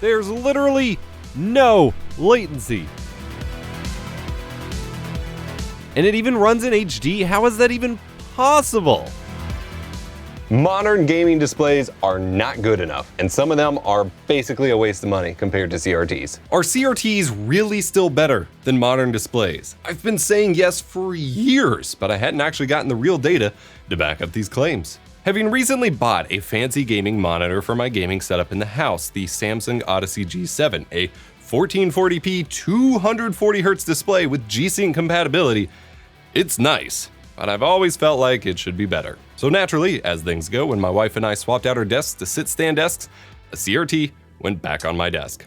There's literally no latency. And it even runs in HD. How is that even possible? Modern gaming displays are not good enough, and some of them are basically a waste of money compared to CRTs. Are CRTs really still better than modern displays? I've been saying yes for years, but I hadn't actually gotten the real data to back up these claims. Having recently bought a fancy gaming monitor for my gaming setup in the house, the Samsung Odyssey G7, a 1440p 240Hz display with G-Sync compatibility, it's nice, but I've always felt like it should be better. So naturally, as things go, when my wife and I swapped out our desks to sit-stand desks, a CRT went back on my desk.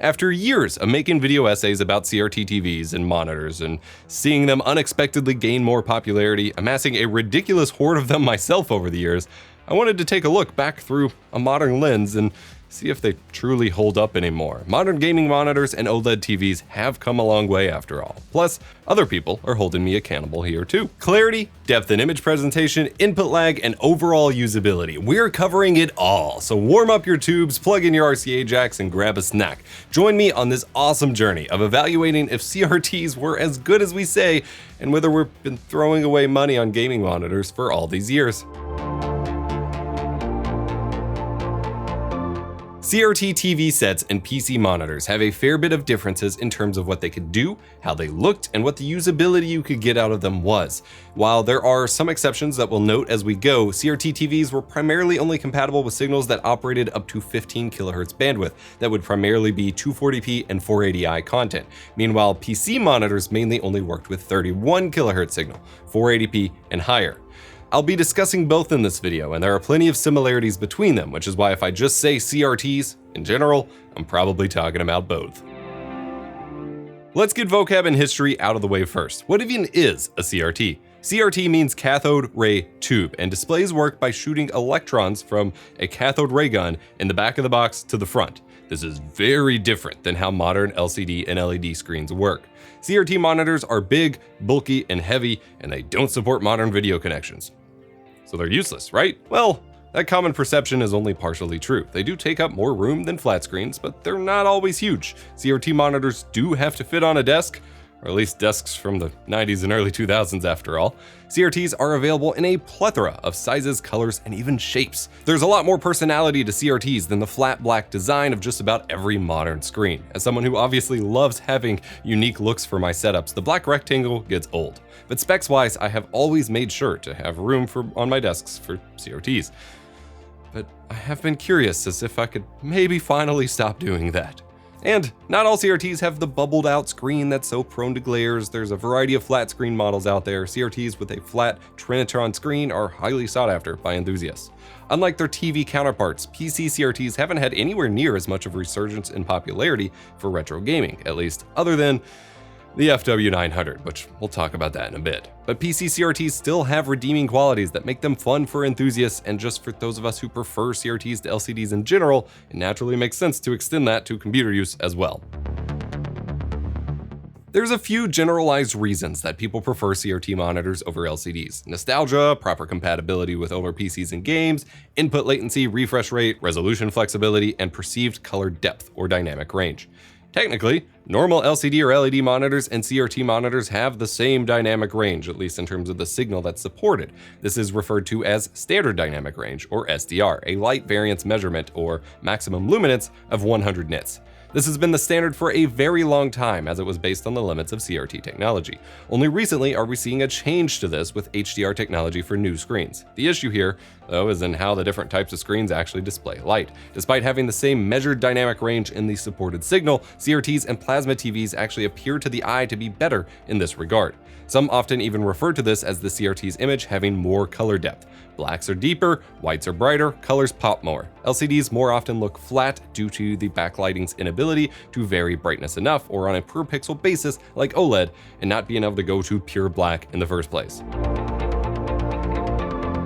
After years of making video essays about CRT TVs and monitors and seeing them unexpectedly gain more popularity, amassing a ridiculous horde of them myself over the years, I wanted to take a look back through a modern lens and see if they truly hold up anymore. Modern gaming monitors and OLED TVs have come a long way after all. Plus, other people are holding me accountable here too. Clarity, depth in image presentation, input lag, and overall usability. We're covering it all, so warm up your tubes, plug in your RCA jacks, and grab a snack. Join me on this awesome journey of evaluating if CRTs were as good as we say, and whether we've been throwing away money on gaming monitors for all these years. CRT TV sets and PC monitors have a fair bit of differences in terms of what they could do, how they looked, and what the usability you could get out of them was. While there are some exceptions that we'll note as we go, CRT TVs were primarily only compatible with signals that operated up to 15 kHz bandwidth that would primarily be 240p and 480i content. Meanwhile, PC monitors mainly only worked with 31 kHz signal, 480p and higher. I'll be discussing both in this video, and there are plenty of similarities between them, which is why if I just say CRTs in general, I'm probably talking about both. Let's get vocab and history out of the way first. What even is a CRT? CRT means cathode ray tube, and displays work by shooting electrons from a cathode ray gun in the back of the box to the front. This is very different than how modern LCD and LED screens work. CRT monitors are big, bulky, and heavy, and they don't support modern video connections. So they're useless, right? Well, that common perception is only partially true. They do take up more room than flat screens, but they're not always huge. CRT monitors do have to fit on a desk, or at least desks from the 90s and early 2000s after all. CRTs are available in a plethora of sizes, colors, and even shapes. There's a lot more personality to CRTs than the flat black design of just about every modern screen. As someone who obviously loves having unique looks for my setups, the black rectangle gets old. But specs-wise, I have always made sure to have room on my desks for CRTs. But I have been curious as if I could maybe finally stop doing that. And not all CRTs have the bubbled out screen that's so prone to glares. There's a variety of flat screen models out there. CRTs with a flat Trinitron screen are highly sought after by enthusiasts. Unlike their TV counterparts, PC CRTs haven't had anywhere near as much of a resurgence in popularity for retro gaming, at least other than the FW900, which we'll talk about that in a bit. But PC CRTs still have redeeming qualities that make them fun for enthusiasts, and just for those of us who prefer CRTs to LCDs in general, it naturally makes sense to extend that to computer use as well. There's a few generalized reasons that people prefer CRT monitors over LCDs. Nostalgia, proper compatibility with older PCs and games, input latency, refresh rate, resolution flexibility, and perceived color depth or dynamic range. Technically, normal LCD or LED monitors and CRT monitors have the same dynamic range, at least in terms of the signal that's supported. This is referred to as standard dynamic range, or SDR, a light variance measurement or maximum luminance of 100 nits. This has been the standard for a very long time, as it was based on the limits of CRT technology. Only recently are we seeing a change to this with HDR technology for new screens. The issue here, though, is in how the different types of screens actually display light. Despite having the same measured dynamic range in the supported signal, CRTs and plasma TVs actually appear to the eye to be better in this regard. Some often even refer to this as the CRT's image having more color depth. Blacks are deeper, whites are brighter, colors pop more. LCDs more often look flat due to the backlighting's inability to vary brightness enough or on a per pixel basis like OLED, and not being able to go to pure black in the first place.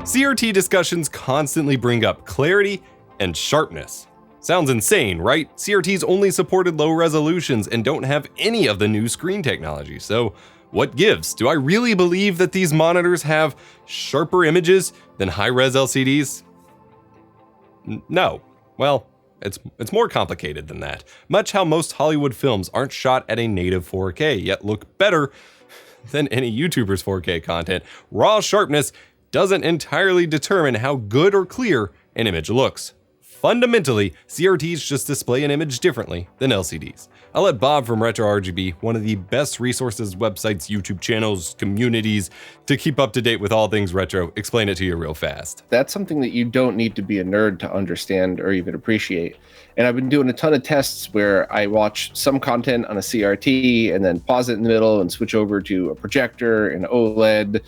CRT discussions constantly bring up clarity and sharpness. Sounds insane, right? CRTs only supported low resolutions and don't have any of the new screen technology, so what gives? Do I really believe that these monitors have sharper images than high-res LCDs? No. Well, It's more complicated than that. Much how most Hollywood films aren't shot at a native 4K, yet look better than any YouTuber's 4K content. Raw sharpness doesn't entirely determine how good or clear an image looks. Fundamentally, CRTs just display an image differently than LCDs. I'll let Bob from Retro RGB, one of the best resources, websites, YouTube channels, communities, to keep up to date with all things retro, explain it to you real fast. That's something that you don't need to be a nerd to understand or even appreciate. And I've been doing a ton of tests where I watch some content on a CRT and then pause it in the middle and switch over to a projector, an OLED,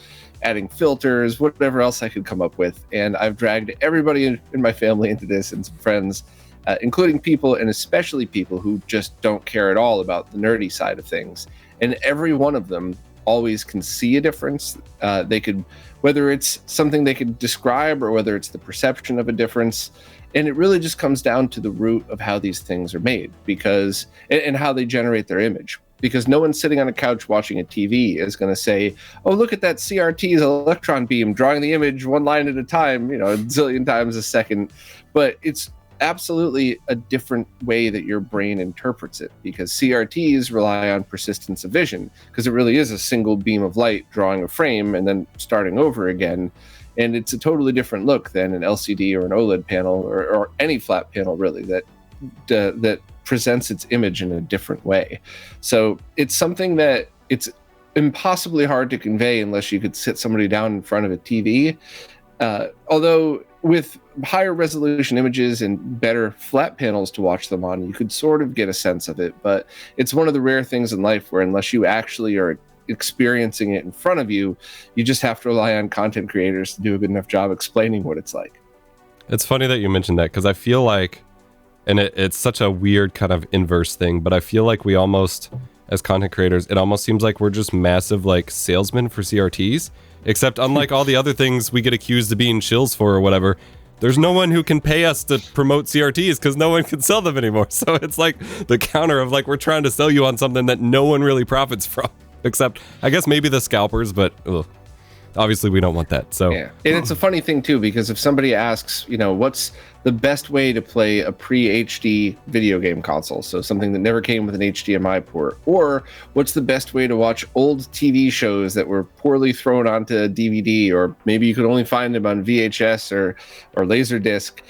adding filters, whatever else I could come up with. And I've dragged everybody in my family into this and some friends, including people and especially people who just don't care at all about the nerdy side of things. And every one of them always can see a difference. They could, whether it's something they could describe or whether it's the perception of a difference. And it really just comes down to the root of how these things are made and how they generate their image. Because no one sitting on a couch watching a TV is going to say, oh, look at that CRT's electron beam drawing the image one line at a time, a zillion times a second. But it's absolutely a different way that your brain interprets it, because CRTs rely on persistence of vision, because it really is a single beam of light drawing a frame and then starting over again. And it's a totally different look than an LCD or an OLED panel or any flat panel, really, that presents its image in a different way. So it's something that it's impossibly hard to convey unless you could sit somebody down in front of a TV. Although with higher resolution images and better flat panels to watch them on, you could sort of get a sense of it. But it's one of the rare things in life where unless you actually are experiencing it in front of you, you just have to rely on content creators to do a good enough job explaining what it's like. It's funny that you mentioned that, because I feel like, and it's such a weird kind of inverse thing, but I feel like we almost, as content creators, it almost seems like we're just massive like salesmen for CRTs, except unlike all the other things we get accused of being shills for or whatever, there's no one who can pay us to promote CRTs because no one can sell them anymore. So it's like the counter of like, we're trying to sell you on something that no one really profits from, except I guess maybe the scalpers, but obviously we don't want that. So yeah, and it's a funny thing too, because if somebody asks, what's the best way to play a pre-HD video game console, so something that never came with an HDMI port, or what's the best way to watch old TV shows that were poorly thrown onto DVD, or maybe you could only find them on VHS or Laserdisc,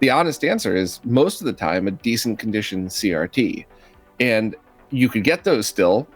the honest answer is most of the time a decent condition CRT. And you could get those still.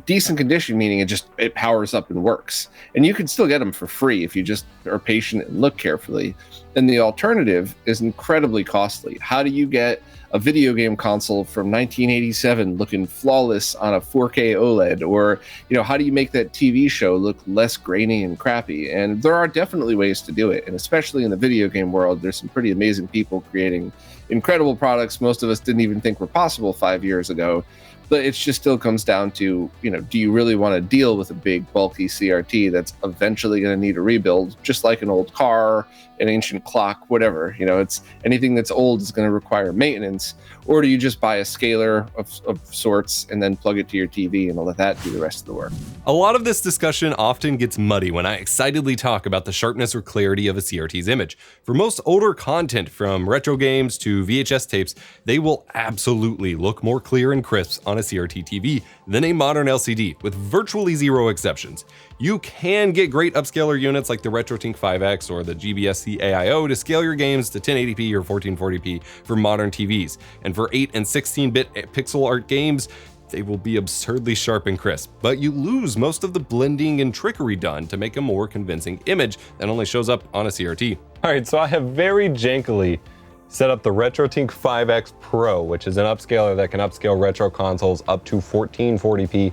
Decent condition meaning it powers up and works. And you can still get them for free if you just are patient and look carefully. And the alternative is incredibly costly. How do you get a video game console from 1987 looking flawless on a 4K OLED? Or, how do you make that TV show look less grainy and crappy? And there are definitely ways to do it. And especially in the video game world, there's some pretty amazing people creating incredible products most of us didn't even think were possible 5 years ago. But it just still comes down to, do you really want to deal with a big, bulky CRT that's eventually going to need a rebuild, just like an old car, an ancient clock, whatever. It's anything that's old is going to require maintenance. Or do you just buy a scaler of sorts and then plug it to your TV and let that do the rest of the work? A lot of this discussion often gets muddy when I excitedly talk about the sharpness or clarity of a CRT's image. For most older content, from retro games to VHS tapes, they will absolutely look more clear and crisp on a CRT TV than a modern LCD, with virtually zero exceptions. You can get great upscaler units like the RetroTink 5X or the GBSC AIO to scale your games to 1080p or 1440p for modern TVs. And for 8 and 16-bit pixel art games, they will be absurdly sharp and crisp, but you lose most of the blending and trickery done to make a more convincing image that only shows up on a CRT. All right, so I have very jankily set up the RetroTink 5X Pro, which is an upscaler that can upscale retro consoles up to 1440p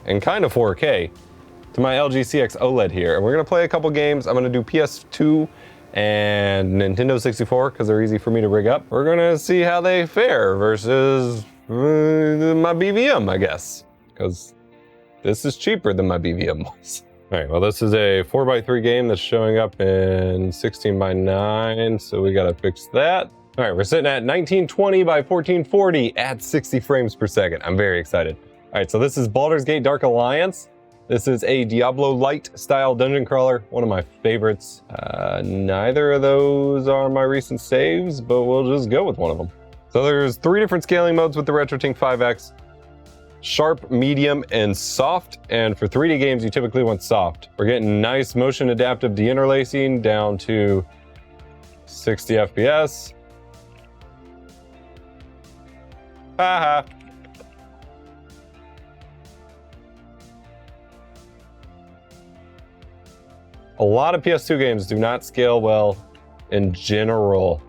and kind of 4K, to my LG CX OLED here. And we're gonna play a couple games. I'm gonna do PS2 and Nintendo 64 because they're easy for me to rig up. We're gonna see how they fare versus my BVM, I guess, because this is cheaper than my BVM was. All right, well, this is a 4x3 game that's showing up in 16:9, so we gotta fix that. All right, we're sitting at 1920 by 1440 at 60 frames per second. I'm very excited. All right, so this is Baldur's Gate Dark Alliance. This is a Diablo Light style dungeon crawler, one of my favorites. Neither of those are my recent saves, but we'll just go with one of them. So there's 3 different scaling modes with the RetroTink 5X. Sharp, medium, and soft. And for 3D games, you typically want soft. We're getting nice motion adaptive deinterlacing down to 60 FPS. Haha. A lot of PS2 games do not scale well in general,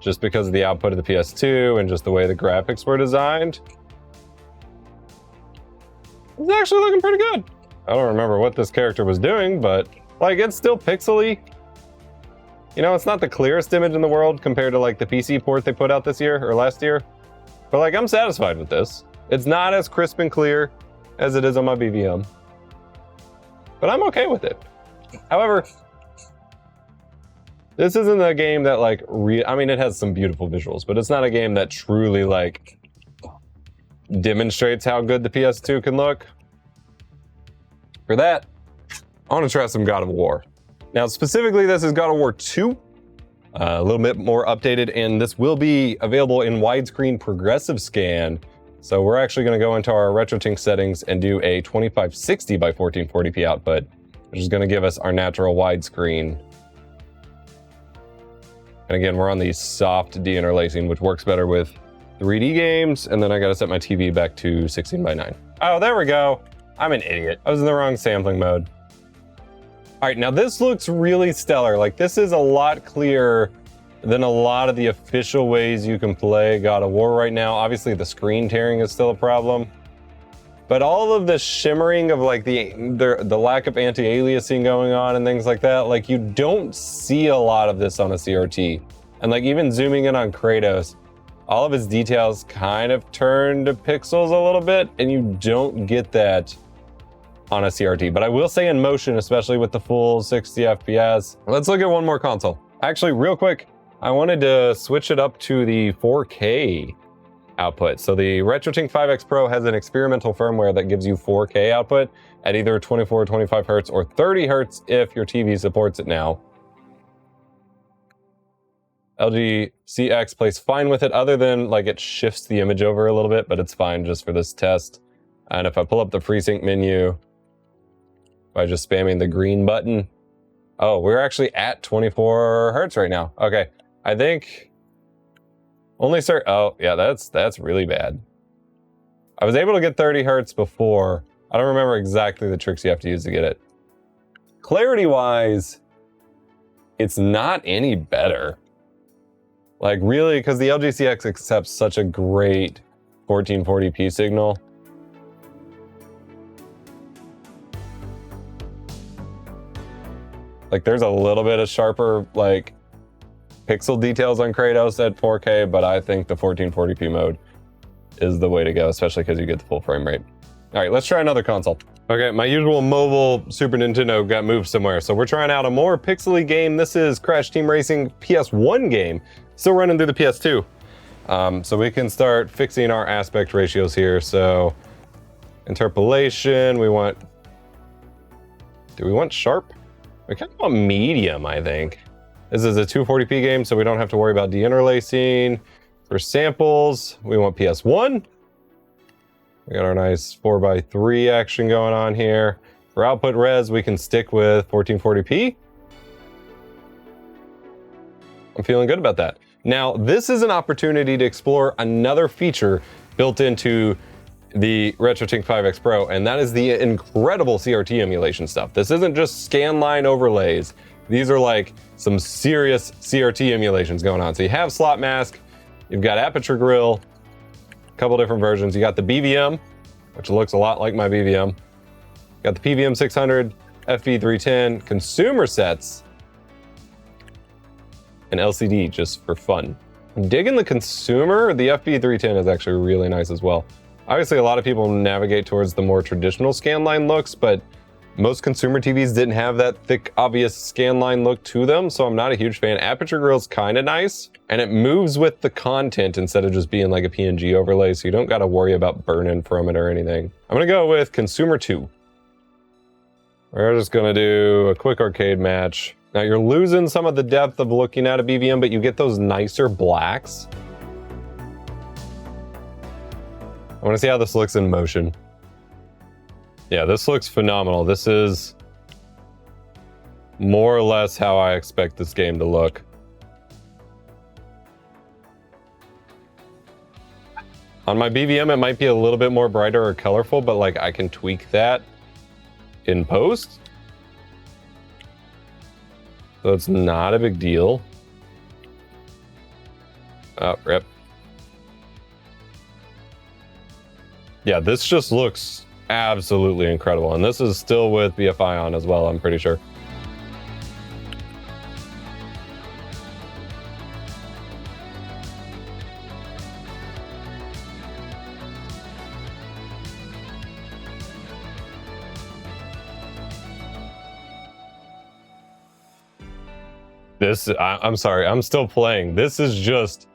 just because of the output of the PS2 and just the way the graphics were designed. It's actually looking pretty good. I don't remember what this character was doing, but like it's still pixely. You know, it's not the clearest image in the world compared to like the PC port they put out this year or last year. But like I'm satisfied with this. It's not as crisp and clear as it is on my BVM. But I'm okay with it. However, this isn't a game that like, I mean, it has some beautiful visuals, but it's not a game that truly like demonstrates how good the PS2 can look. For that, I want to try some God of War. Now, specifically, this is God of War 2, a little bit more updated, and this will be available in widescreen progressive scan. So we're actually going to go into our RetroTink settings and do a 2560 by 1440p output, which is going to give us our natural widescreen. And again, we're on the soft deinterlacing, which works better with 3D games. And then I got to set my TV back to 16 by 9. Oh, there we go. I'm an idiot. I was in the wrong sampling mode. All right, now this looks really stellar. Like this is a lot clearer than a lot of the official ways you can play God of War right now. Obviously the screen tearing is still a problem, but all of the shimmering of like the lack of anti-aliasing going on and things like that, like you don't see a lot of this on a CRT. And like even zooming in on Kratos, all of his details kind of turn to pixels a little bit, and you don't get that on a CRT. But I will say in motion, especially with the full 60 FPS. Let's look at one more console. Actually, real quick, I wanted to switch it up to the 4K output. So the RetroTink 5X Pro has an experimental firmware that gives you 4K output at either 24 or 25 hertz or 30 hertz if your TV supports it now. LG CX plays fine with it, other than like it shifts the image over a little bit, but it's fine just for this test. And if I pull up the FreeSync menu by just spamming the green button, oh, we're actually at 24 hertz right now. Okay, I think only start. Oh, yeah, that's really bad. I was able to get 30 hertz before. I don't remember exactly the tricks you have to use to get it. Clarity-wise, it's not any better. Like really, because the LG CX accepts such a great 1440p signal. Like there's a little bit of sharper like pixel details on Kratos at 4K, but I think the 1440p mode is the way to go, especially because you get the full frame rate. All right, let's try another console. Okay, my usual mobile Super Nintendo got moved somewhere, so we're trying out a more pixely game. This is Crash Team Racing PS1 game, still running through the PS2. So we can start fixing our aspect ratios here. So interpolation, do we want sharp? We kind of want medium, I think. This is a 240p game, so we don't have to worry about deinterlacing. For samples, we want PS1. We got our nice 4:3 action going on here. For output res, we can stick with 1440p. I'm feeling good about that. Now, this is an opportunity to explore another feature built into the RetroTink 5X Pro, and that is the incredible CRT emulation stuff. This isn't just scanline overlays. These are like some serious CRT emulations going on. So you have slot mask, you've got aperture grill, a couple different versions. You got the BVM, which looks a lot like my BVM. You got the PVM 600, FV310, consumer sets, and LCD just for fun. I'm digging the consumer. The FV310 is actually really nice as well. Obviously, a lot of people navigate towards the more traditional scanline looks, but most consumer TVs didn't have that thick, obvious scanline look to them, so I'm not a huge fan. Aperture grill's kind of nice, and it moves with the content instead of just being like a PNG overlay, so you don't got to worry about burning from it or anything. I'm gonna go with Consumer 2. We're just gonna do a quick arcade match. Now you're losing some of the depth of looking at a BVM, but you get those nicer blacks. I want to see how this looks in motion. Yeah, this looks phenomenal. This is more or less how I expect this game to look. On my BVM, it might be a little bit more brighter or colorful, but like I can tweak that in post. So it's not a big deal. Oh, rip. Yeah, this just looks absolutely incredible. And this is still with BFI on as well, I'm pretty sure. I'm sorry, I'm still playing. This is just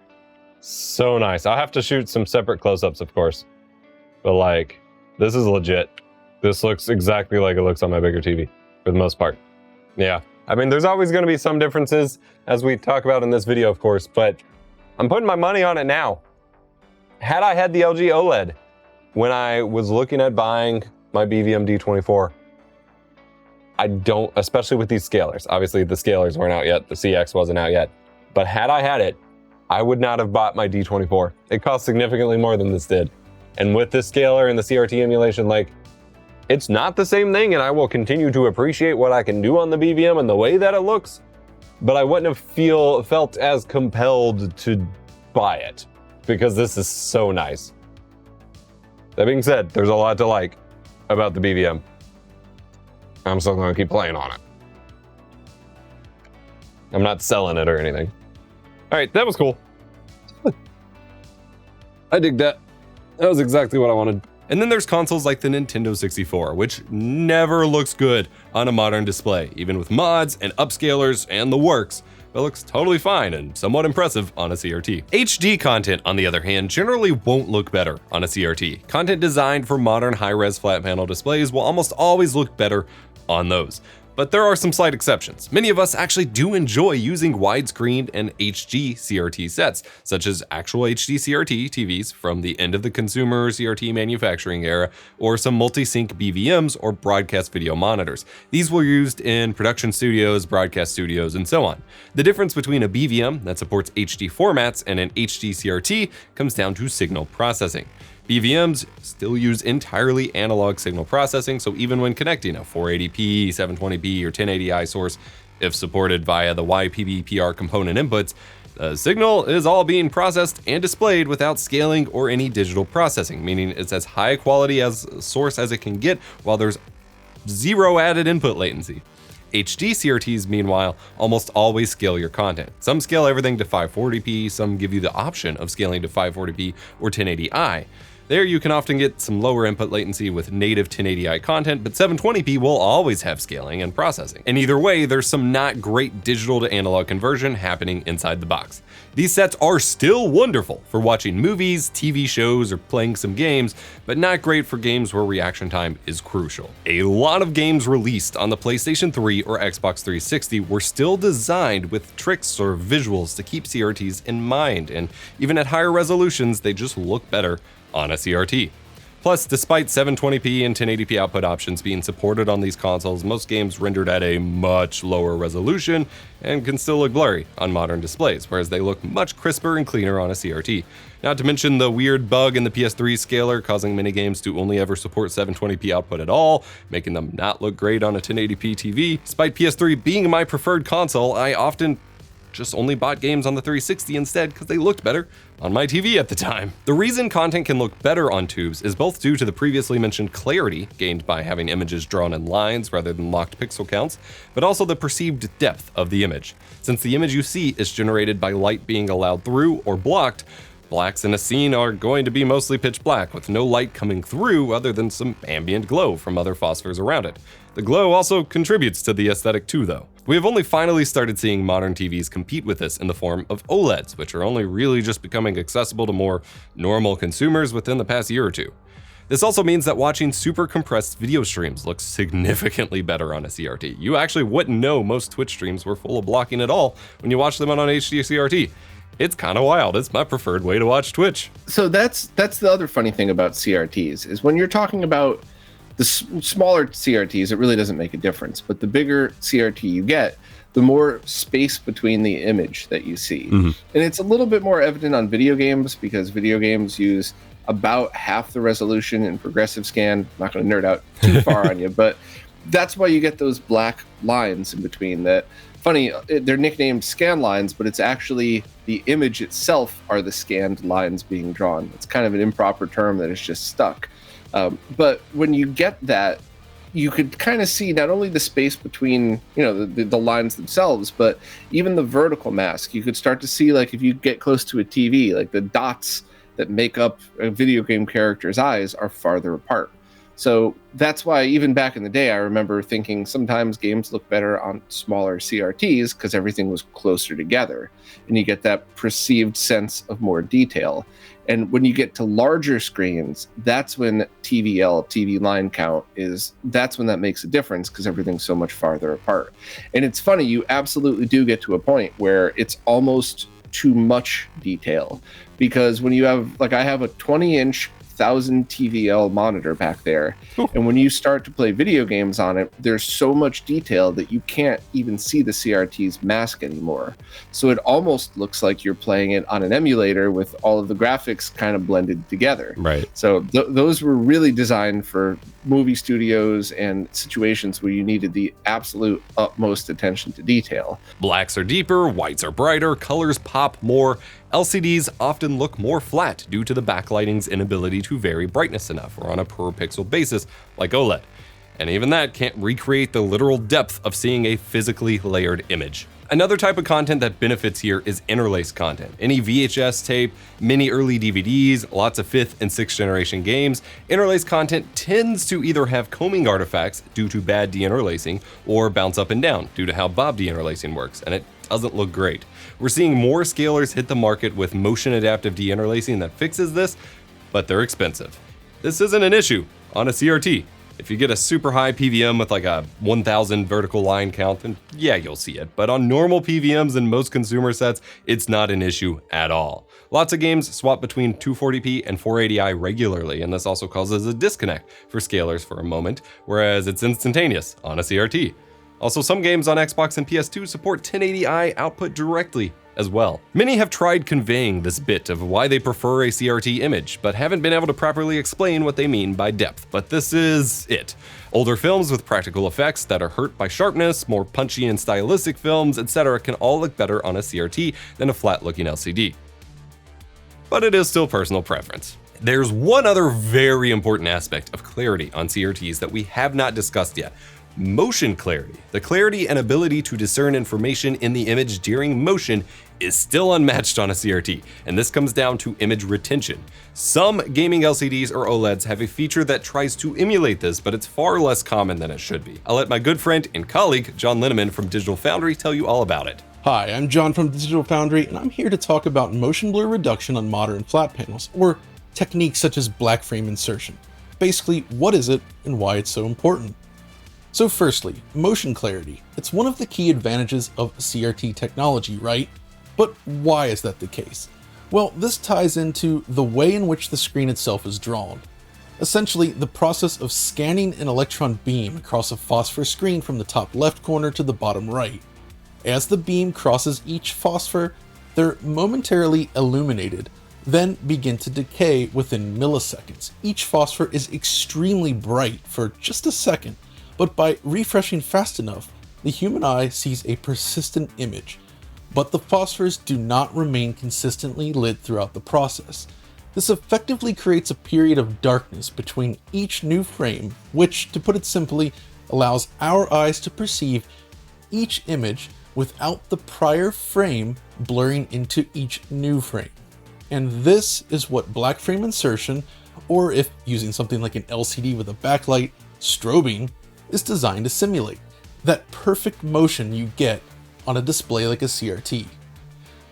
so nice. I'll have to shoot some separate close-ups, of course. But like, this is legit. This looks exactly like it looks on my bigger TV, for the most part. Yeah, I mean, there's always gonna be some differences, as we talk about in this video, of course, but I'm putting my money on it now. Had I had the LG OLED when I was looking at buying my BVM D24, I don't, especially with these scalers. Obviously the scalers weren't out yet, the CX wasn't out yet. But had I had it, I would not have bought my D24. It cost significantly more than this did. And with this scaler and the CRT emulation, like, it's not the same thing, and I will continue to appreciate what I can do on the BVM and the way that it looks, but I wouldn't have felt as compelled to buy it, because this is so nice. That being said, there's a lot to like about the BVM. I'm still gonna keep playing on it. I'm not selling it or anything. All right, that was cool. I dig that. That was exactly what I wanted. And then there's consoles like the Nintendo 64, which never looks good on a modern display, even with mods and upscalers and the works, but looks totally fine and somewhat impressive on a CRT. HD content, on the other hand, generally won't look better on a CRT. Content designed for modern high-res flat panel displays will almost always look better on those. But there are some slight exceptions. Many of us actually do enjoy using widescreen and HD CRT sets, such as actual HD CRT TVs from the end of the consumer CRT manufacturing era, or some multi-sync BVMs or broadcast video monitors. These were used in production studios, broadcast studios, and so on. The difference between a BVM that supports HD formats and an HD CRT comes down to signal processing. BVMs still use entirely analog signal processing, so even when connecting a 480p, 720p, or 1080i source, if supported via the YPB-PR component inputs, the signal is all being processed and displayed without scaling or any digital processing, meaning it's as high quality as a source as it can get while there's zero added input latency. HD CRTs, meanwhile, almost always scale your content. Some scale everything to 540p, some give you the option of scaling to 540p or 1080i. There you can often get some lower input latency with native 1080i content, but 720p will always have scaling and processing. And either way, there's some not great digital to analog conversion happening inside the box. These sets are still wonderful for watching movies, TV shows, or playing some games, but not great for games where reaction time is crucial. A lot of games released on the PlayStation 3 or Xbox 360 were still designed with tricks or visuals to keep CRTs in mind, and even at higher resolutions, they just look better on a CRT. Plus, despite 720p and 1080p output options being supported on these consoles, most games rendered at a much lower resolution and can still look blurry on modern displays, whereas they look much crisper and cleaner on a CRT. Not to mention the weird bug in the PS3 scaler causing many games to only ever support 720p output at all, making them not look great on a 1080p TV. Despite PS3 being my preferred console, I often just only bought games on the 360 instead because they looked better on my TV at the time. The reason content can look better on tubes is both due to the previously mentioned clarity gained by having images drawn in lines rather than locked pixel counts, but also the perceived depth of the image. Since the image you see is generated by light being allowed through or blocked, blacks in a scene are going to be mostly pitch black with no light coming through other than some ambient glow from other phosphors around it. The glow also contributes to the aesthetic too, though. We have only finally started seeing modern TVs compete with this in the form of OLEDs, which are only really just becoming accessible to more normal consumers within the past year or two. This also means that watching super compressed video streams looks significantly better on a CRT. You actually wouldn't know most Twitch streams were full of blocking at all when you watch them on an HD CRT. It's kind of wild. It's my preferred way to watch Twitch. So that's the other funny thing about CRTs is when you're talking about the smaller CRTs, it really doesn't make a difference. But the bigger CRT you get, the more space between the image that you see. And it's a little bit more evident on video games because video games use about half the resolution in progressive scan. I'm not going to nerd out too far on you, but that's why you get those black lines in between that. Funny, they're nicknamed scan lines, but it's actually the image itself are the scanned lines being drawn. It's kind of an improper term that is just stuck. But when you get that, you could kind of see not only the space between, the lines themselves, but even the vertical mask. You could start to see, like, if you get close to a TV, like the dots that make up a video game character's eyes are farther apart. So that's why even back in the day, I remember thinking sometimes games look better on smaller CRTs because everything was closer together and you get that perceived sense of more detail. And when you get to larger screens, that's when TV line count that's when that makes a difference because everything's so much farther apart. And it's funny, you absolutely do get to a point where it's almost too much detail because when you have, like, I have a 20-inch 1000 TVL monitor back there. And when you start to play video games on it, there's so much detail that you can't even see the CRT's mask anymore. So it almost looks like you're playing it on an emulator with all of the graphics kind of blended together. Right. So those were really designed for movie studios and situations where you needed the absolute utmost attention to detail. Blacks are deeper, whites are brighter, colors pop more. LCDs often look more flat due to the backlighting's inability to vary brightness enough or on a per pixel basis like OLED. And even that can't recreate the literal depth of seeing a physically layered image. Another type of content that benefits here is interlaced content. Any VHS tape, many early DVDs, lots of 5th and 6th generation games, interlaced content tends to either have combing artifacts due to bad deinterlacing or bounce up and down due to how Bob deinterlacing works, and it doesn't look great. We're seeing more scalers hit the market with motion adaptive deinterlacing that fixes this, but they're expensive. This isn't an issue on a CRT. If you get a super high PVM with like a 1000 vertical line count, then yeah, you'll see it. But on normal PVMs and most consumer sets, it's not an issue at all. Lots of games swap between 240p and 480i regularly, and this also causes a disconnect for scalers for a moment, whereas it's instantaneous on a CRT. Also, some games on Xbox and PS2 support 1080i output directly as well. Many have tried conveying this bit of why they prefer a CRT image, but haven't been able to properly explain what they mean by depth. But this is it. Older films with practical effects that are hurt by sharpness, more punchy and stylistic films, etc. can all look better on a CRT than a flat-looking LCD. But it is still personal preference. There's one other very important aspect of clarity on CRTs that we have not discussed yet. Motion clarity. The clarity and ability to discern information in the image during motion is still unmatched on a CRT, and this comes down to image retention. Some gaming LCDs or OLEDs have a feature that tries to emulate this, but it's far less common than it should be. I'll let my good friend and colleague, John Linneman from Digital Foundry, tell you all about it. Hi, I'm John from Digital Foundry, and I'm here to talk about motion blur reduction on modern flat panels, or techniques such as black frame insertion. Basically, what is it and why it's so important? So firstly, motion clarity. It's one of the key advantages of CRT technology, right? But why is that the case? Well, this ties into the way in which the screen itself is drawn. Essentially, the process of scanning an electron beam across a phosphor screen from the top left corner to the bottom right. As the beam crosses each phosphor, they're momentarily illuminated, then begin to decay within milliseconds. Each phosphor is extremely bright for just a second, but by refreshing fast enough, the human eye sees a persistent image. But the phosphors do not remain consistently lit throughout the process. This effectively creates a period of darkness between each new frame, which, to put it simply, allows our eyes to perceive each image without the prior frame blurring into each new frame. And this is what black frame insertion, or if using something like an LCD with a backlight, strobing, is designed to simulate. That perfect motion you get on a display like a CRT.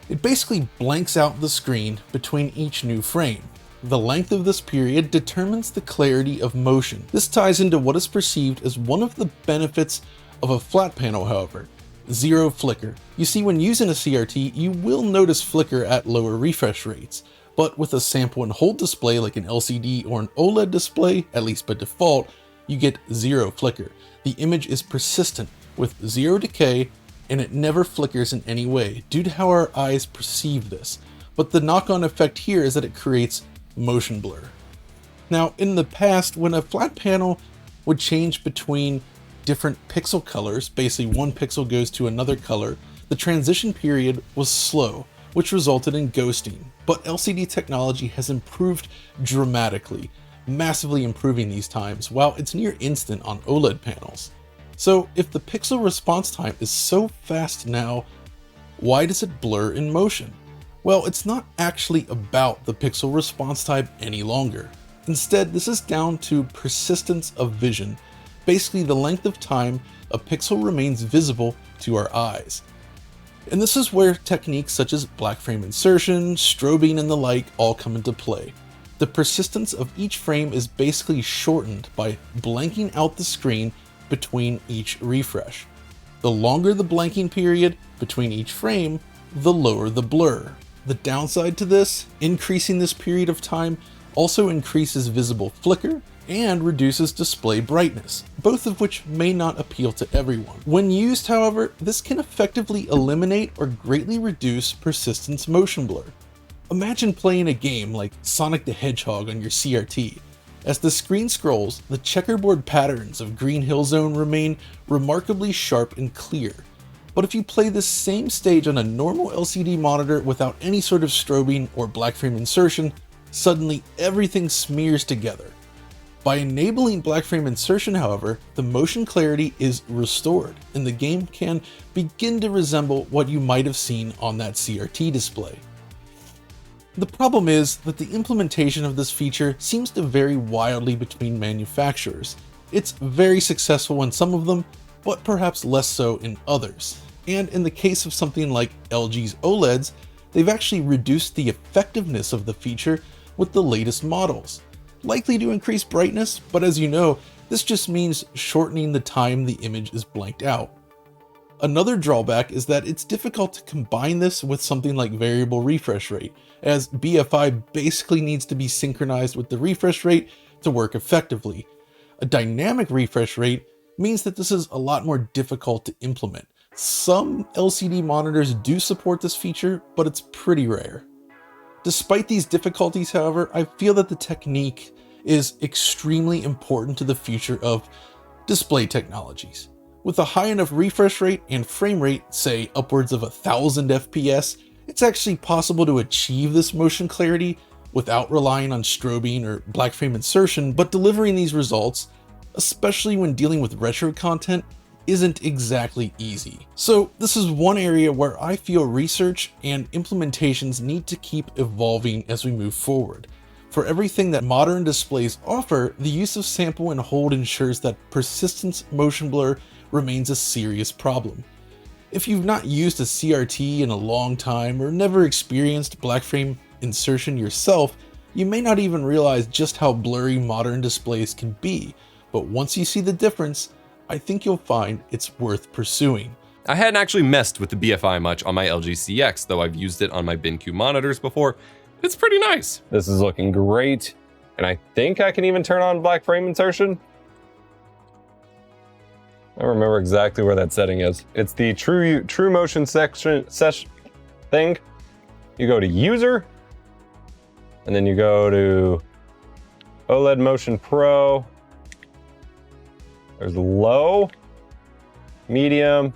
It basically blanks out the screen between each new frame. The length of this period determines the clarity of motion. This ties into what is perceived as one of the benefits of a flat panel, however: zero flicker. You see, when using a CRT, you will notice flicker at lower refresh rates, but with a sample and hold display like an LCD or an OLED display, at least by default, you get zero flicker. The image is persistent with zero decay, and it never flickers in any way due to how our eyes perceive this. But the knock-on effect here is that it creates motion blur. Now, in the past, when a flat panel would change between different pixel colors, basically one pixel goes to another color, the transition period was slow, which resulted in ghosting. But LCD technology has improved dramatically, massively improving these times, while it's near instant on OLED panels. So if the pixel response time is so fast now, why does it blur in motion? Well, it's not actually about the pixel response time any longer. Instead, this is down to persistence of vision, basically the length of time a pixel remains visible to our eyes. And this is where techniques such as black frame insertion, strobing, and the like all come into play. The persistence of each frame is basically shortened by blanking out the screen between each refresh. The longer the blanking period between each frame, the lower the blur. The downside to this, increasing this period of time, also increases visible flicker and reduces display brightness, both of which may not appeal to everyone. When used, however, this can effectively eliminate or greatly reduce persistence motion blur. Imagine playing a game like Sonic the Hedgehog on your CRT. As the screen scrolls, the checkerboard patterns of Green Hill Zone remain remarkably sharp and clear. But if you play this same stage on a normal LCD monitor without any sort of strobing or black frame insertion, suddenly everything smears together. By enabling black frame insertion, however, the motion clarity is restored, and the game can begin to resemble what you might have seen on that CRT display. The problem is that the implementation of this feature seems to vary wildly between manufacturers. It's very successful in some of them, but perhaps less so in others. And in the case of something like LG's OLEDs, they've actually reduced the effectiveness of the feature with the latest models. Likely to increase brightness, but as you know, this just means shortening the time the image is blanked out. Another drawback is that it's difficult to combine this with something like variable refresh rate, as BFI basically needs to be synchronized with the refresh rate to work effectively. A dynamic refresh rate means that this is a lot more difficult to implement. Some LCD monitors do support this feature, but it's pretty rare. Despite these difficulties, however, I feel that the technique is extremely important to the future of display technologies. With a high enough refresh rate and frame rate, say upwards of 1000 FPS, it's actually possible to achieve this motion clarity without relying on strobing or black frame insertion, but delivering these results, especially when dealing with retro content, isn't exactly easy. So this is one area where I feel research and implementations need to keep evolving as we move forward. For everything that modern displays offer, the use of sample and hold ensures that persistence motion blur remains a serious problem. If you've not used a CRT in a long time or never experienced black frame insertion yourself, you may not even realize just how blurry modern displays can be, but once you see the difference, I think you'll find it's worth pursuing. I hadn't actually messed with the BFI much on my LG CX, though I've used it on my BenQ monitors before. It's pretty nice. This is looking great, and I think I can even turn on black frame insertion. I don't remember exactly where that setting is. It's the true motion thing. You go to user, and then you go to OLED Motion Pro. There's low, medium,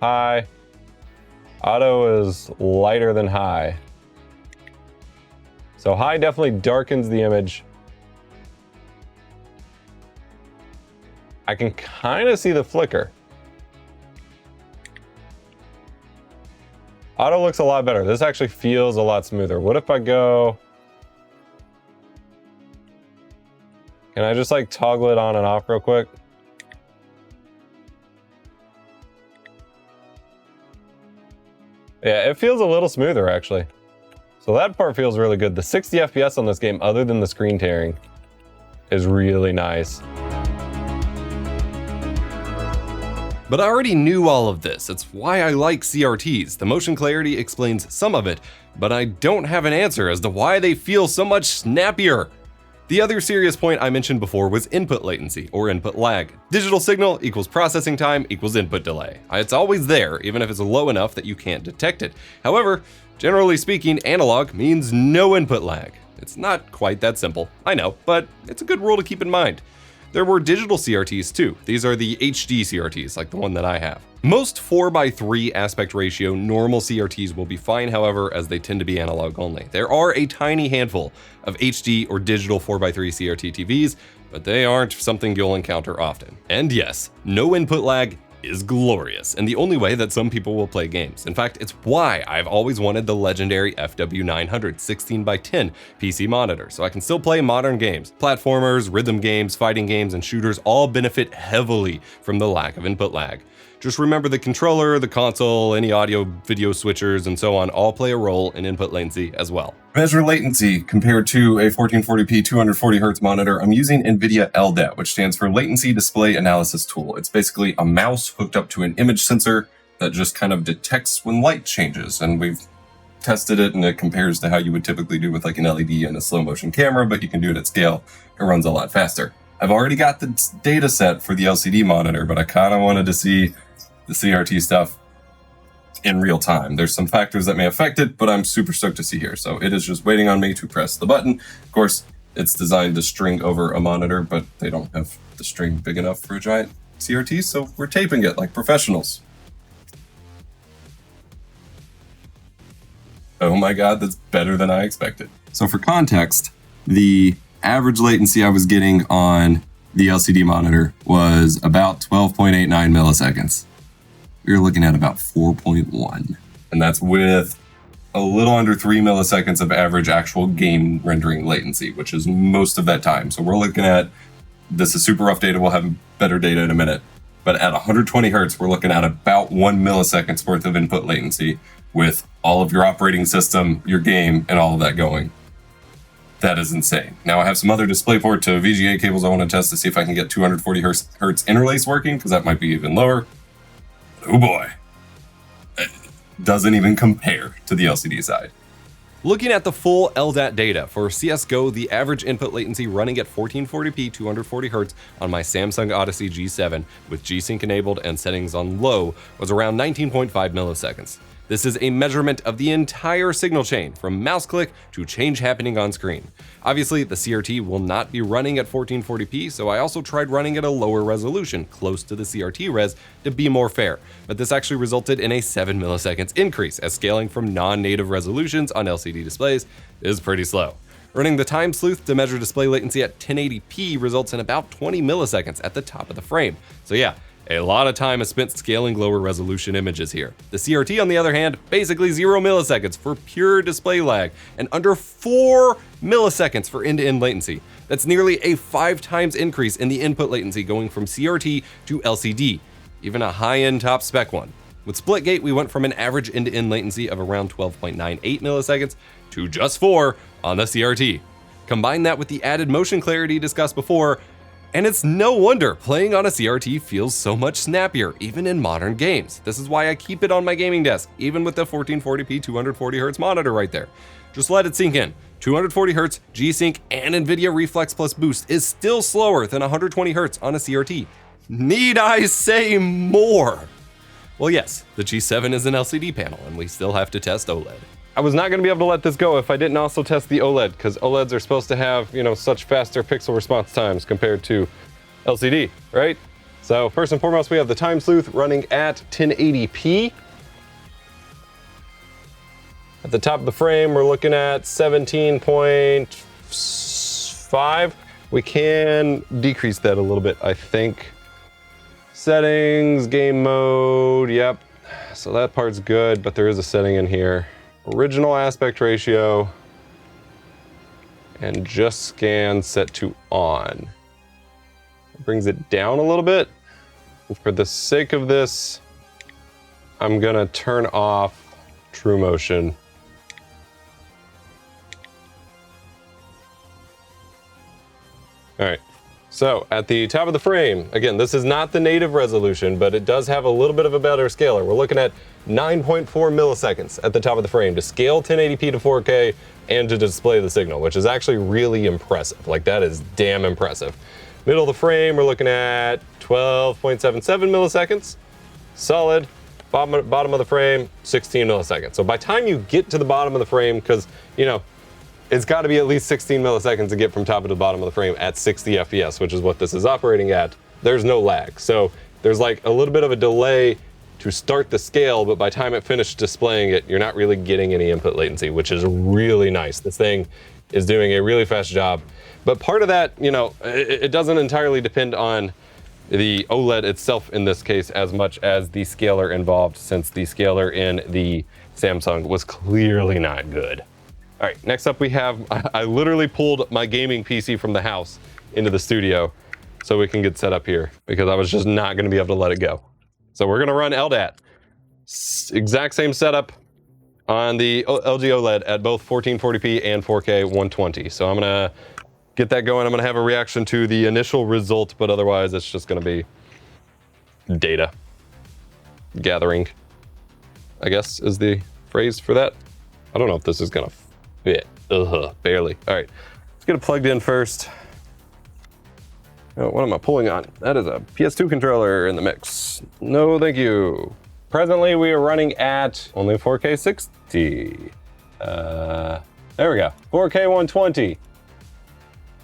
high. Auto is lighter than high. So high definitely darkens the image. I can kind of see the flicker. Auto looks a lot better. This actually feels a lot smoother. What if I go... Can I just like toggle it on and off real quick? Yeah, it feels a little smoother actually. So that part feels really good. The 60 FPS on this game, other than the screen tearing, is really nice. But I already knew all of this. It's why I like CRTs. The motion clarity explains some of it, but I don't have an answer as to why they feel so much snappier. The other serious point I mentioned before was input latency, or input lag. Digital signal equals processing time equals input delay. It's always there, even if it's low enough that you can't detect it. However, generally speaking, analog means no input lag. It's not quite that simple, I know, but it's a good rule to keep in mind. There were digital CRTs too. These are the HD CRTs, like the one that I have. Most 4:3 aspect ratio normal CRTs will be fine, however, as they tend to be analog only. There are a tiny handful of HD or digital 4:3 CRT TVs, but they aren't something you'll encounter often. And yes, no input lag is glorious, and the only way that some people will play games. In fact, it's why I've always wanted the legendary FW900 16x10 PC monitor, so I can still play modern games. Platformers, rhythm games, fighting games, and shooters all benefit heavily from the lack of input lag. Just remember the controller, the console, any audio video switchers, and so on all play a role in input latency as well. Measure latency compared to a 1440p 240Hz monitor. I'm using NVIDIA LDAT, which stands for Latency Display Analysis Tool. It's basically a mouse hooked up to an image sensor that just kind of detects when light changes. And we've tested it, and it compares to how you would typically do with like an LED and a slow motion camera, but you can do it at scale. It runs a lot faster. I've already got the data set for the LCD monitor, but I kind of wanted to see the CRT stuff in real time. There's some factors that may affect it, but I'm super stoked to see here. So it is just waiting on me to press the button. Of course, it's designed to string over a monitor, but they don't have the string big enough for a giant CRT, so we're taping it like professionals. Oh my God, that's better than I expected. So for context, the average latency I was getting on the LCD monitor was about 12.89 milliseconds. We were looking at about 4.1. And that's with a little under 3 milliseconds of average actual game rendering latency, which is most of that time. So we're looking at, this is super rough data, we'll have better data in a minute. But at 120 hertz, we're looking at about 1 milliseconds worth of input latency with all of your operating system, your game, and all of that going. That is insane. Now I have some other DisplayPort to VGA cables I want to test to see if I can get 240 hertz interlace working, because that might be even lower. Oh boy. It doesn't even compare to the LCD side. Looking at the full LDAT data for CSGO, the average input latency running at 1440p 240Hz on my Samsung Odyssey G7 with G-Sync enabled and settings on low was around 19.5 milliseconds. This is a measurement of the entire signal chain, from mouse click to change happening on screen. Obviously, the CRT will not be running at 1440p, so I also tried running at a lower resolution, close to the CRT res, to be more fair. But this actually resulted in a 7 milliseconds increase, as scaling from non-native resolutions on LCD displays is pretty slow. Running the time sleuth to measure display latency at 1080p results in about 20 milliseconds at the top of the frame. So yeah, a lot of time is spent scaling lower resolution images here. The CRT, on the other hand, basically 0 milliseconds for pure display lag and under 4 milliseconds for end-to-end latency. That's nearly a 5 times increase in the input latency going from CRT to LCD, even a high-end top spec one. With Splitgate, we went from an average end-to-end latency of around 12.98 milliseconds to just 4 on the CRT. Combine that with the added motion clarity discussed before, and it's no wonder playing on a CRT feels so much snappier, even in modern games. This is why I keep it on my gaming desk, even with the 1440p 240Hz monitor right there. Just let it sink in. 240Hz, G-Sync, and NVIDIA Reflex Plus Boost is still slower than 120Hz on a CRT. Need I say more? Well, yes, the G7 is an LCD panel, and we still have to test OLED. I was not going to be able to let this go if I didn't also test the OLED, because OLEDs are supposed to have, such faster pixel response times compared to LCD, right? So first and foremost, we have the Time Sleuth running at 1080p. At the top of the frame, we're looking at 17.5. We can decrease that a little bit, I think. Settings, game mode, yep. So that part's good, but there is a setting in here. Original aspect ratio, and just scan set to on. It brings it down a little bit. And for the sake of this, I'm gonna turn off true motion. All right. So at the top of the frame, again, this is not the native resolution, but it does have a little bit of a better scaler. We're looking at 9.4 milliseconds at the top of the frame to scale 1080p to 4K and to display the signal, which is actually really impressive. Like, that is damn impressive. Middle of the frame, we're looking at 12.77 milliseconds. Solid. Bottom of the frame, 16 milliseconds. So by the time you get to the bottom of the frame, because, you know, it's got to be at least 16 milliseconds to get from top to the bottom of the frame at 60 FPS, which is what this is operating at. There's no lag. So there's like a little bit of a delay to start the scale, but by the time it finished displaying it, you're not really getting any input latency, which is really nice. This thing is doing a really fast job. But part of that, you know, it doesn't entirely depend on the OLED itself in this case as much as the scaler involved, since the scaler in the Samsung was clearly not good. All right, next up we have, I literally pulled my gaming PC from the house into the studio so we can get set up here because I was just not gonna be able to let it go. So we're gonna run LDAT. Exact same setup on the LG OLED at both 1440p and 4K 120. So I'm gonna get that going. I'm gonna have a reaction to the initial result, but otherwise it's just gonna be data gathering, I guess is the phrase for that. I don't know if this is gonna fit. Barely. All right, let's get it plugged in first. Oh, what am I pulling on? That is a PS2 controller in the mix. No, thank you. Presently, we are running at only 4K 60. There we go, 4K 120.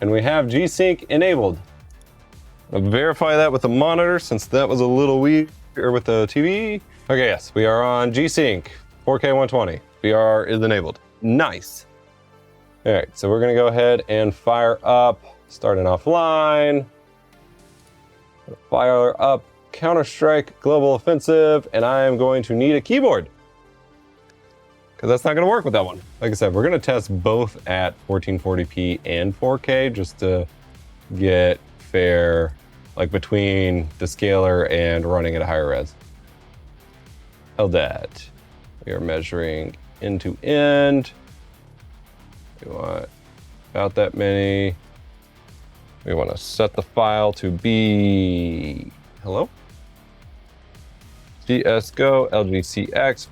And we have G-Sync enabled. I'll verify that with the monitor since that was a little weird, or with the TV. Okay, yes, we are on G-Sync, 4K 120. VR is enabled. Nice. All right, so we're gonna go ahead and fire up, starting offline. Fire up Counter-Strike Global Offensive, and I am going to need a keyboard because that's not gonna work with that one. Like I said, we're gonna test both at 1440p and 4K just to get fair, like between the scaler and running at a higher res. LDAT, we are measuring end to end. We want about that many. We want to set the file to be, hello? CSGO, LGCX,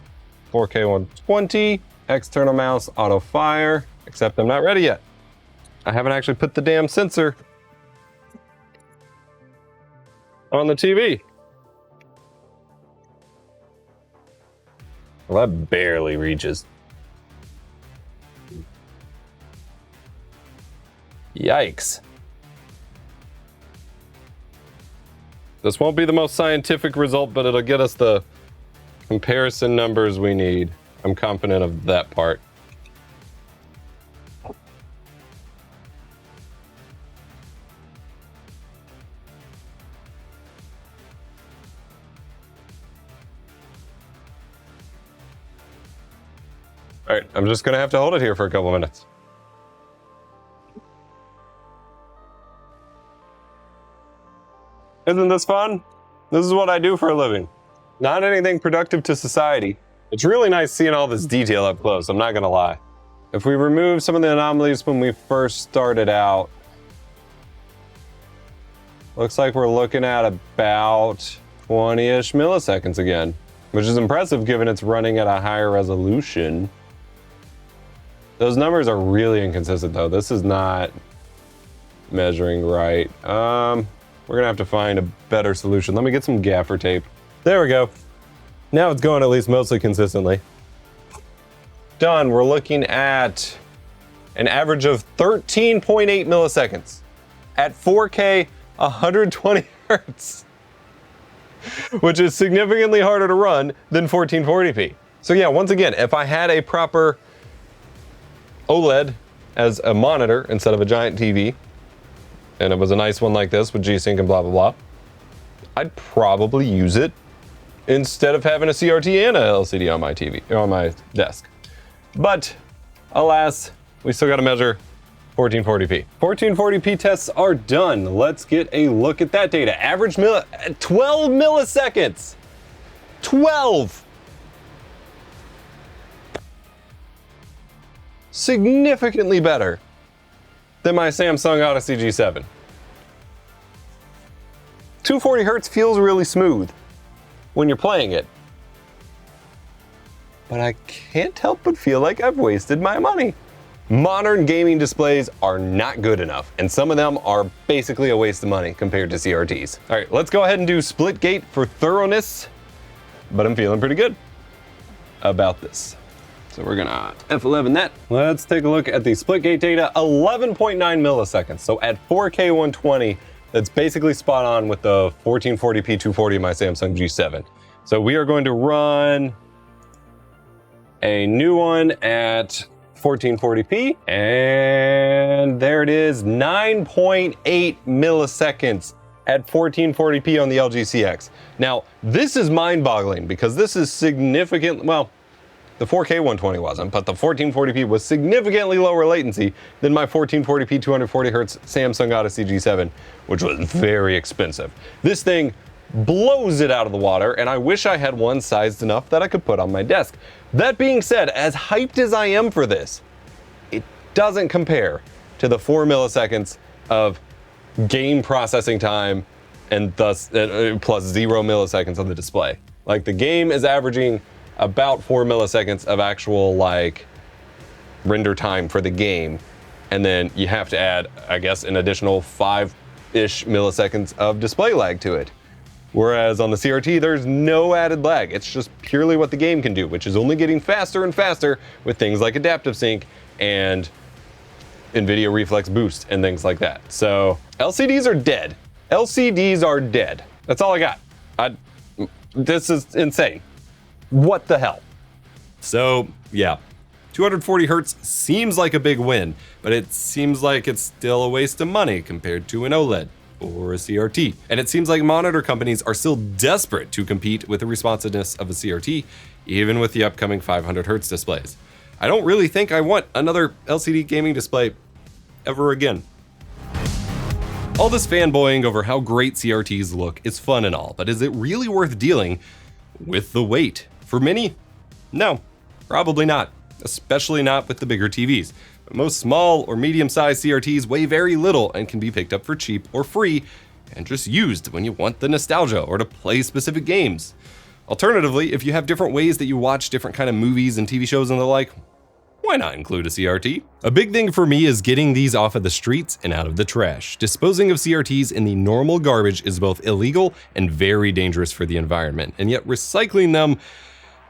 4K 120, external mouse, auto fire, except I'm not ready yet. I haven't actually put the damn sensor on the TV. Well, that barely reaches. Yikes. This won't be the most scientific result, but it'll get us the comparison numbers we need. I'm confident of that part. All right, I'm just gonna have to hold it here for a couple minutes. Isn't this fun? This is what I do for a living. Not anything productive to society. It's really nice seeing all this detail up close, I'm not gonna lie. If we remove some of the anomalies when we first started out, looks like we're looking at about 20-ish milliseconds again, which is impressive given it's running at a higher resolution. Those numbers are really inconsistent though. This is not measuring right. We're gonna have to find a better solution. Let me get some gaffer tape. There we go. Now it's going at least mostly consistently. Done. We're looking at an average of 13.8 milliseconds at 4K 120 hertz, which is significantly harder to run than 1440p. So yeah, once again, if I had a proper OLED as a monitor instead of a giant TV, and it was a nice one like this with G-Sync and blah, blah, blah, I'd probably use it instead of having a CRT and a LCD on my TV, or on my desk. But alas, we still gotta measure 1440p. 1440p tests are done. Let's get a look at that data. Average 12 milliseconds. 12. Significantly better than my Samsung Odyssey G7. 240 hertz feels really smooth when you're playing it. But I can't help but feel like I've wasted my money. Modern gaming displays are not good enough, and some of them are basically a waste of money compared to CRTs. All right, let's go ahead and do split gate for thoroughness, but I'm feeling pretty good about this. So we're gonna F11 that. Let's take a look at the split gate data, 11.9 milliseconds. So at 4K 120, that's basically spot on with the 1440p 240 of my Samsung G7. So we are going to run a new one at 1440p, and there it is, 9.8 milliseconds at 1440p on the LG CX. Now, this is mind-boggling because this is significant, well, the 4K 120 wasn't, but the 1440p was significantly lower latency than my 1440p 240 hertz Samsung Odyssey G7, which was very expensive. This thing blows it out of the water, and I wish I had one sized enough that I could put on my desk. That being said, as hyped as I am for this, it doesn't compare to the 4 milliseconds of game processing time and thus plus 0 milliseconds on the display. Like, the game is averaging about 4 milliseconds of actual like render time for the game, and then you have to add, I guess, an additional 5-ish milliseconds of display lag to it. Whereas on the CRT, there's no added lag. It's just purely what the game can do, which is only getting faster and faster with things like adaptive sync and NVIDIA Reflex Boost and things like that. So LCDs are dead. LCDs are dead. That's all I got. This is insane. What the hell? So yeah, 240 hertz seems like a big win, but it seems like it's still a waste of money compared to an OLED or a CRT. And it seems like monitor companies are still desperate to compete with the responsiveness of a CRT, even with the upcoming 500 hertz displays. I don't really think I want another LCD gaming display ever again. All this fanboying over how great CRTs look is fun and all, but is it really worth dealing with the weight? For many, no, probably not, especially not with the bigger TVs. But most small or medium-sized CRTs weigh very little and can be picked up for cheap or free and just used when you want the nostalgia or to play specific games. Alternatively, if you have different ways that you watch different kind of movies and TV shows and the like, why not include a CRT? A big thing for me is getting these off of the streets and out of the trash. Disposing of CRTs in the normal garbage is both illegal and very dangerous for the environment, and yet recycling them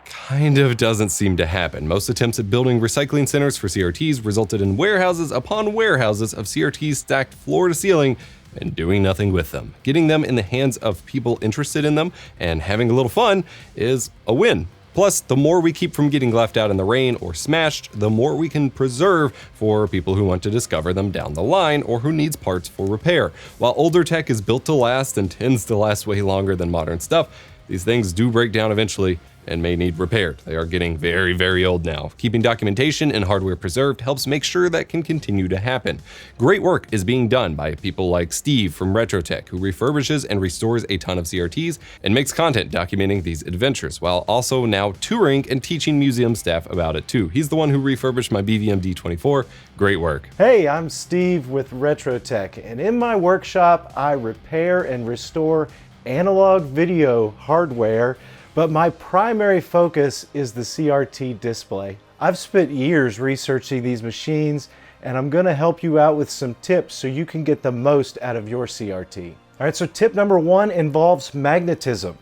kind of doesn't seem to happen. Most attempts at building recycling centers for CRTs resulted in warehouses upon warehouses of CRTs stacked floor to ceiling and doing nothing with them. Getting them in the hands of people interested in them and having a little fun is a win. Plus, the more we keep from getting left out in the rain or smashed, the more we can preserve for people who want to discover them down the line or who needs parts for repair. While older tech is built to last and tends to last way longer than modern stuff, these things do break down eventually and may need repaired. They are getting very, very old now. Keeping documentation and hardware preserved helps make sure that can continue to happen. Great work is being done by people like Steve from RetroTech, who refurbishes and restores a ton of CRTs and makes content documenting these adventures, while also now touring and teaching museum staff about it too. He's the one who refurbished my BVM D24. Great work. Hey, I'm Steve with RetroTech, and in my workshop, I repair and restore analog video hardware, but my primary focus is the CRT display. I've spent years researching these machines, and I'm gonna help you out with some tips so you can get the most out of your CRT. All right, so tip number 1 involves magnetism.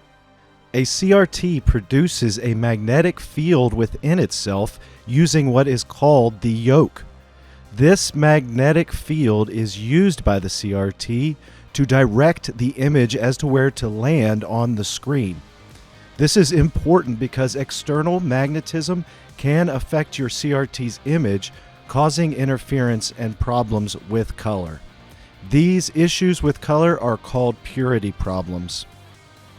A CRT produces a magnetic field within itself using what is called the yoke. This magnetic field is used by the CRT to direct the image as to where to land on the screen. This is important because external magnetism can affect your CRT's image, causing interference and problems with color. These issues with color are called purity problems.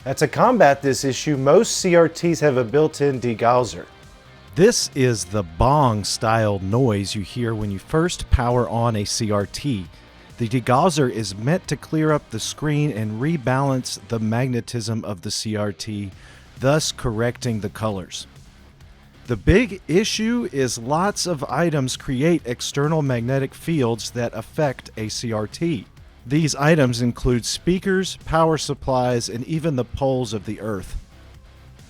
Now, to combat this issue, most CRTs have a built-in degausser. This is the bong-style noise you hear when you first power on a CRT. The degausser is meant to clear up the screen and rebalance the magnetism of the CRT, thus correcting the colors. The big issue is lots of items create external magnetic fields that affect a CRT. These items include speakers, power supplies, and even the poles of the earth.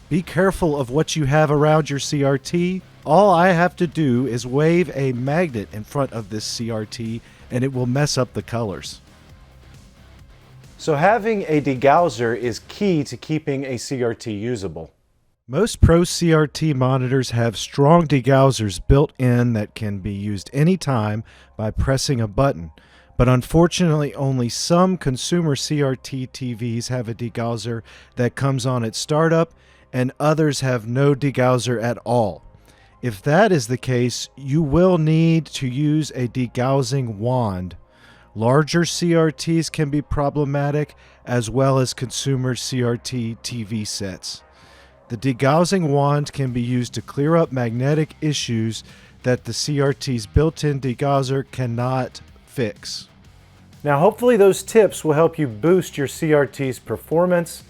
Be careful of what you have around your CRT. All I have to do is wave a magnet in front of this CRT and it will mess up the colors. So having a degausser is key to keeping a CRT usable. Most Pro CRT monitors have strong degaussers built in that can be used anytime by pressing a button. But unfortunately, only some consumer CRT TVs have a degausser that comes on at startup, and others have no degausser at all. If that is the case, you will need to use a degaussing wand. Larger CRTs can be problematic, as well as consumer CRT TV sets. The degaussing wand can be used to clear up magnetic issues that the CRT's built-in degausser cannot fix. Now, hopefully those tips will help you boost your CRT's performance.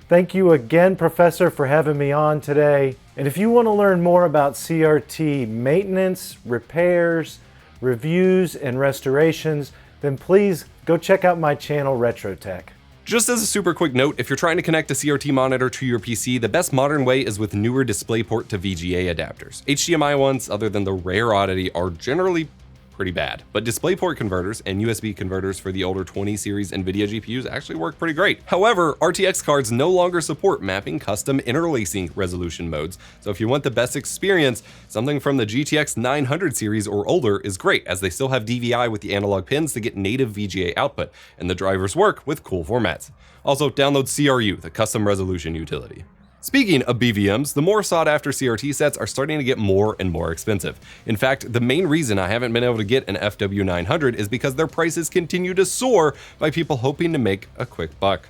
Thank you again, Professor, for having me on today. And if you want to learn more about CRT maintenance, repairs, reviews, and restorations, then please go check out my channel, RetroTech. Just as a super quick note, if you're trying to connect a CRT monitor to your PC, the best modern way is with newer DisplayPort to VGA adapters. HDMI ones, other than the rare oddity, are generally pretty bad, but DisplayPort converters and USB converters for the older 20 series NVIDIA GPUs actually work pretty great. However, RTX cards no longer support mapping custom interlacing resolution modes, so if you want the best experience, something from the GTX 900 series or older is great, as they still have DVI with the analog pins to get native VGA output, and the drivers work with cool formats. Also, download CRU, the custom resolution utility. Speaking of BVMs, the more sought after CRT sets are starting to get more and more expensive. In fact, the main reason I haven't been able to get an FW900 is because their prices continue to soar by people hoping to make a quick buck.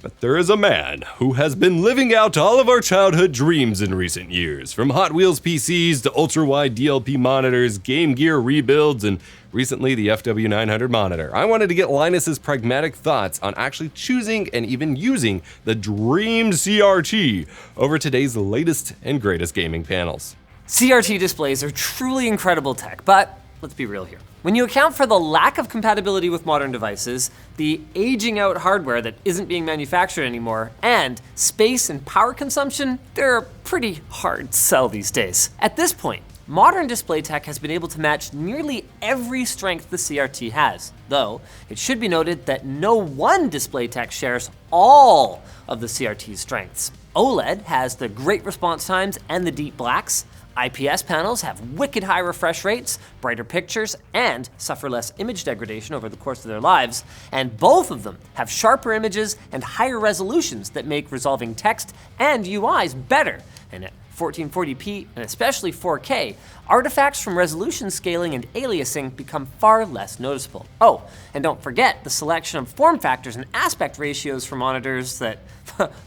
But there is a man who has been living out all of our childhood dreams in recent years, from Hot Wheels PCs to ultra-wide DLP monitors, Game Gear rebuilds, and recently the FW900 monitor. I wanted to get Linus's pragmatic thoughts on actually choosing and even using the dream CRT over today's latest and greatest gaming panels. CRT displays are truly incredible tech, but let's be real here. When you account for the lack of compatibility with modern devices, the aging out hardware that isn't being manufactured anymore, and space and power consumption, they're a pretty hard sell these days. At this point, modern display tech has been able to match nearly every strength the CRT has, though it should be noted that no one display tech shares all of the CRT's strengths. OLED has the great response times and the deep blacks. IPS panels have wicked high refresh rates, brighter pictures, and suffer less image degradation over the course of their lives, and both of them have sharper images and higher resolutions that make resolving text and UIs better. And at 1440p and especially 4K, artifacts from resolution scaling and aliasing become far less noticeable. Oh, and don't forget the selection of form factors and aspect ratios for monitors that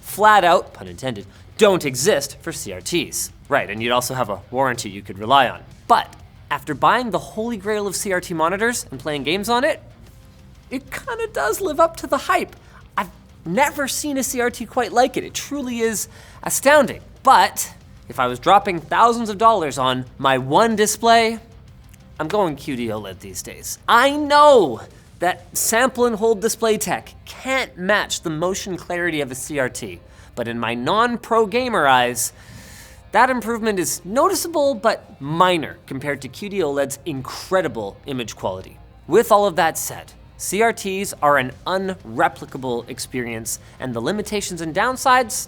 flat out, pun intended, don't exist for CRTs. Right, and you'd also have a warranty you could rely on. But after buying the holy grail of CRT monitors and playing games on it, it kind of does live up to the hype. I've never seen a CRT quite like it. It truly is astounding. But if I was dropping thousands of dollars on my one display, I'm going QD OLED these days. I know that sample and hold display tech can't match the motion clarity of a CRT, but in my non-pro gamer eyes, that improvement is noticeable but minor compared to QD OLED's incredible image quality. With all of that said, CRTs are an unreplicable experience, and the limitations and downsides,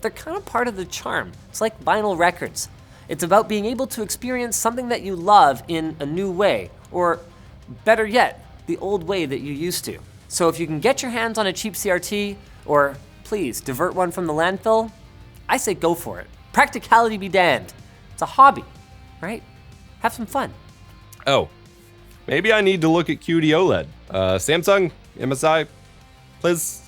they're kind of part of the charm. It's like vinyl records. It's about being able to experience something that you love in a new way, or better yet, the old way that you used to. So if you can get your hands on a cheap CRT, or please divert one from the landfill, I say go for it. Practicality be damned. It's a hobby, right? Have some fun. Oh, maybe I need to look at QD OLED. Samsung, MSI, please.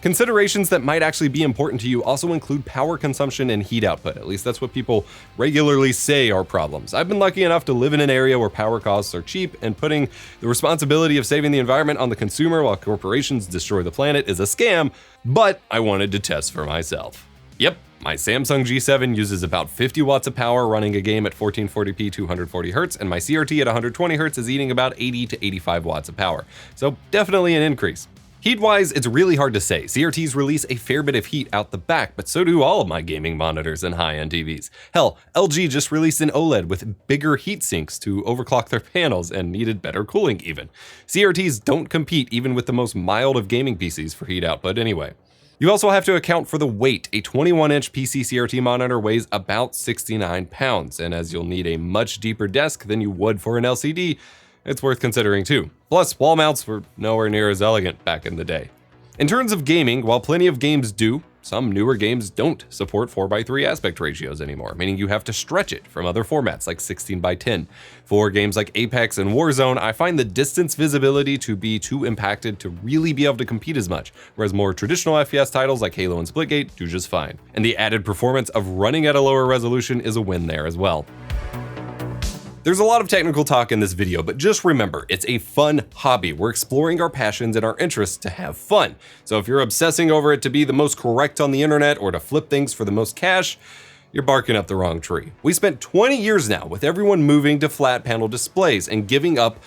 Considerations that might actually be important to you also include power consumption and heat output. At least that's what people regularly say are problems. I've been lucky enough to live in an area where power costs are cheap, and putting the responsibility of saving the environment on the consumer while corporations destroy the planet is a scam, but I wanted to test for myself. Yep, My Samsung G7 uses about 50 watts of power running a game at 1440p 240 Hz, and my CRT at 120 Hz is eating about 80 to 85 watts of power. So definitely an increase. Heat-wise, it's really hard to say. CRTs release a fair bit of heat out the back, but so do all of my gaming monitors and high-end TVs. Hell, LG just released an OLED with bigger heat sinks to overclock their panels and needed better cooling even. CRTs don't compete even with the most mild of gaming PCs for heat output anyway. You also have to account for the weight. A 21-inch PC CRT monitor weighs about 69 pounds, and as you'll need a much deeper desk than you would for an LCD, it's worth considering too. Plus, wall mounts were nowhere near as elegant back in the day. In terms of gaming, while plenty of games do, some newer games don't support 4:3 aspect ratios anymore, meaning you have to stretch it from other formats like 16:10. For games like Apex and Warzone, I find the distance visibility to be too impacted to really be able to compete as much, whereas more traditional FPS titles like Halo and Splitgate do just fine. And the added performance of running at a lower resolution is a win there as well. There's a lot of technical talk in this video, but just remember, it's a fun hobby. We're exploring our passions and our interests to have fun. So if you're obsessing over it to be the most correct on the internet or to flip things for the most cash, you're barking up the wrong tree. We spent 20 years now with everyone moving to flat panel displays and giving up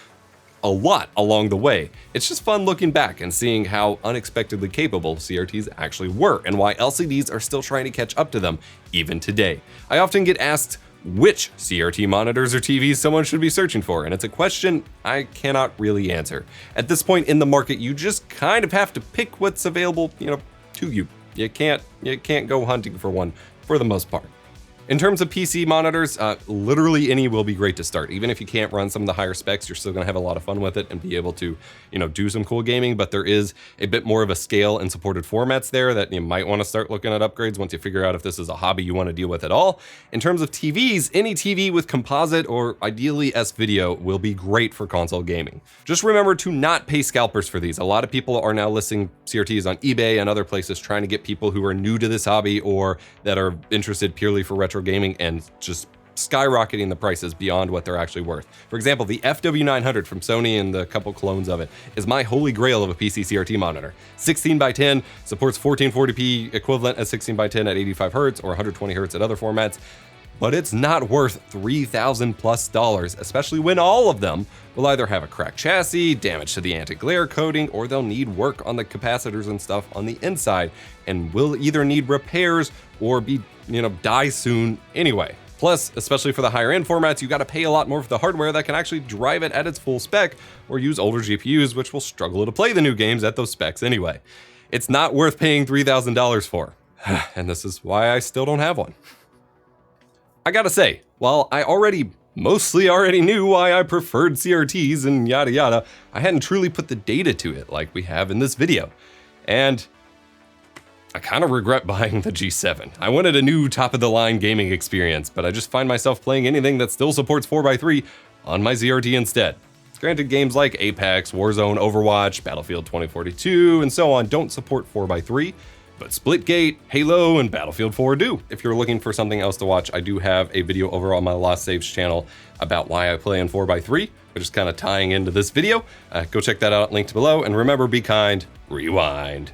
a lot along the way. It's just fun looking back and seeing how unexpectedly capable CRTs actually were and why LCDs are still trying to catch up to them even today. I often get asked which CRT monitors or TVs someone should be searching for, and it's a question I cannot really answer. At this point in the market, you just kind of have to pick what's available, to you. You can't go hunting for one for the most part. In terms of PC monitors, literally any will be great to start. Even if you can't run some of the higher specs, you're still gonna have a lot of fun with it and be able to, do some cool gaming, but there is a bit more of a scale and supported formats there that you might wanna start looking at upgrades once you figure out if this is a hobby you wanna deal with at all. In terms of TVs, any TV with composite or ideally S-video will be great for console gaming. Just remember to not pay scalpers for these. A lot of people are now listing CRTs on eBay and other places trying to get people who are new to this hobby or that are interested purely for retro gaming and just skyrocketing the prices beyond what they're actually worth. For example, the FW900 from Sony and the couple clones of it is my holy grail of a PC CRT monitor. 16:10, supports 1440p equivalent at 16:10 at 85 Hz or 120 Hz at other formats, but it's not worth $3,000+, especially when all of them will either have a cracked chassis, damage to the anti-glare coating, or they'll need work on the capacitors and stuff on the inside, and will either need repairs or be, die soon anyway. Plus, especially for the higher end formats, you gotta pay a lot more for the hardware that can actually drive it at its full spec, or use older GPUs, which will struggle to play the new games at those specs anyway. It's not worth paying $3,000 for, and this is why I still don't have one. I gotta say, while I mostly already knew why I preferred CRTs and yada yada, I hadn't truly put the data to it like we have in this video. And I kind of regret buying the G7. I wanted a new top-of-the-line gaming experience, but I just find myself playing anything that still supports 4:3 on my CRT instead. Granted, games like Apex, Warzone, Overwatch, Battlefield 2042, and so on don't support 4:3, but Splitgate, Halo, and Battlefield 4 do. If you're looking for something else to watch, I do have a video over on my Lost Saves channel about why I play in 4:3, which is kind of tying into this video. Go check that out, linked below, and remember, be kind, rewind.